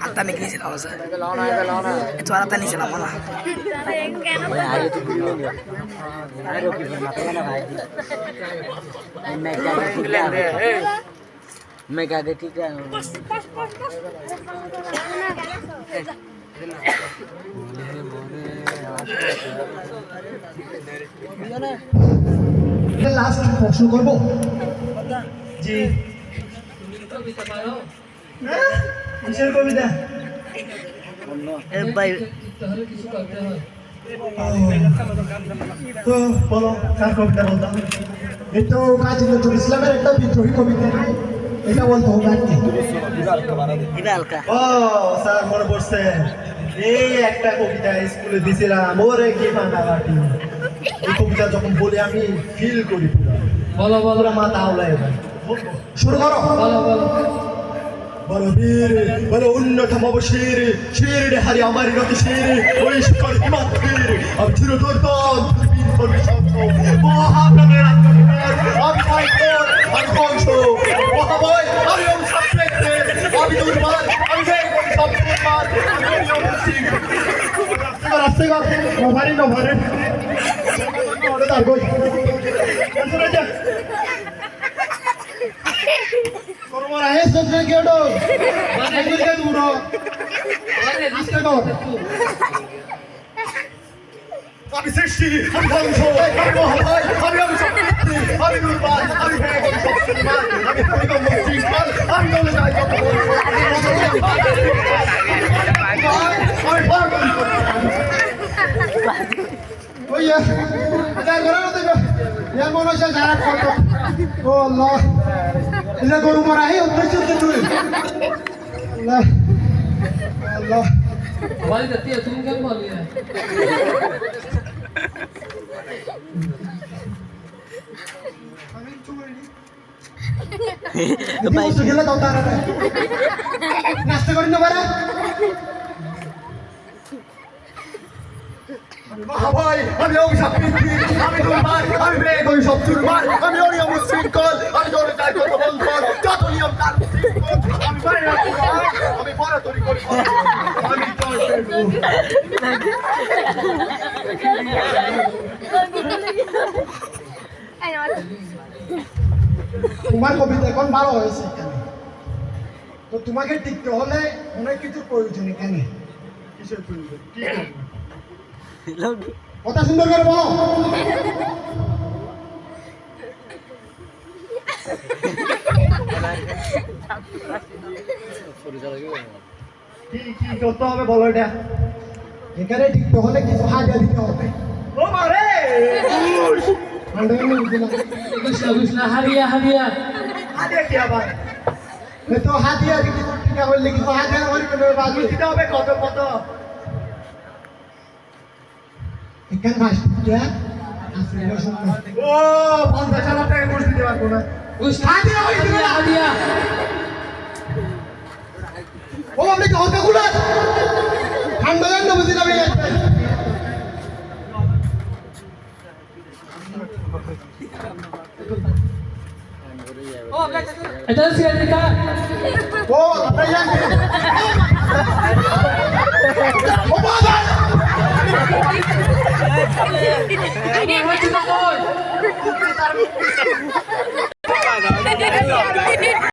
आता निकलेছিলাম স্যার একটু আতা নিয়েছিলাম না আগে তো ভিডিও নিও আরে কি মাথা না ভাই मैं क्या दे ठीक है লাস্ট প্রশ্ন করব জি কবিতা পারো কিসের কবিতা এ ভাই তাহলে কিছু করতে হয় তো বলো কার কবিতা বলতাম এই তো কাজী নজরুল ইসলামের একটা বিদ্রোহী কবিতা এটা বলতে হবে আর কি এটা হালকা ও স্যার মনে পড়ছে এই একটা কবিতা স্কুলে দিছিলাম ওরে কি বানাবাটি এই কবিতা যখন বলি আমি ফিল করি বলো বলো পুরো মাথা আওলায় যায় শুরু করো বলো বলো বলো বীর বলো অন্যতম অবশীর শির রে হারি আমার রতি শির ওই শিকর হিমাত্রীর আমি চিরদুর্দম বীর কবি শব্দ মহাপ্রাণের আত্মবিকার আমি সাইকর আমি বংশ মহাবয় আমি অংশাপ্রেক্ষে আমি দুর্বার আমি হে কবি শব্দ দুর্বার আমি অংশিক রাস্তে গা নভারি নভারে ওরে তার গই শুনে যা Formora esto se quiero. Vale, que duro. Vale, listo go. আমি সৃষ্টি আমি ধ্বংস আমি মহাভয় আমি অংশ আমি দুর্বার আমি ভেগ আমি শক্তিমান আমি পরিগম শৃঙ্খল আমি দলে যাই আমি পাগল ওই যা ঘরে না দেখো ইয়ার মনে হচ্ছে যারা কত ও আল্লাহ এটা গরু মারা হে উদ্দেশ্য তুই আল্লাহ আল্লাহ हमारी गति है तुम क्या बोल रही है ভাই সুগেলা দাও তারা নাস্তা করি না বারা মহাভয় আমি অংশাপ্রীতি আমি দুর্বার আমি বেগ ওই সব দুর্বার আমি অনিয়ম শৃঙ্খল আমি দলে যাই কত বন্ধন যত নিয়ম তার শৃঙ্খল আমি বাইরে আমি পড়াতরি করি আমি তোমার কবিতা এখন ভালো হয়েছে তো তোমাকে টিকতে হলে অনেক কিছুর প্রয়োজন এখানে কিসের প্রয়োজন কি কথা সুন্দর করে বলো কি করতে হবে বলো এটা এখানে টিকতে হলে কিছু হাজার দিতে হবে ও মারে कृष्णा हरिया हरिया হাদিয়া কি আবার তো হাদিয়া দিতে টিকা হলে কিছু হাজার হরিবে বাজু দিতে হবে কত কত এখানে ভাষা ও 50,000 টাকা ঘুষ দিতে পারবো না হাদিয়া हरिया हरिया ও আপনি কথা গুলো ঠান্ডা জান বুঝি না এটা সিয়ারিকা ও আপনি জান ও বাবা Ay,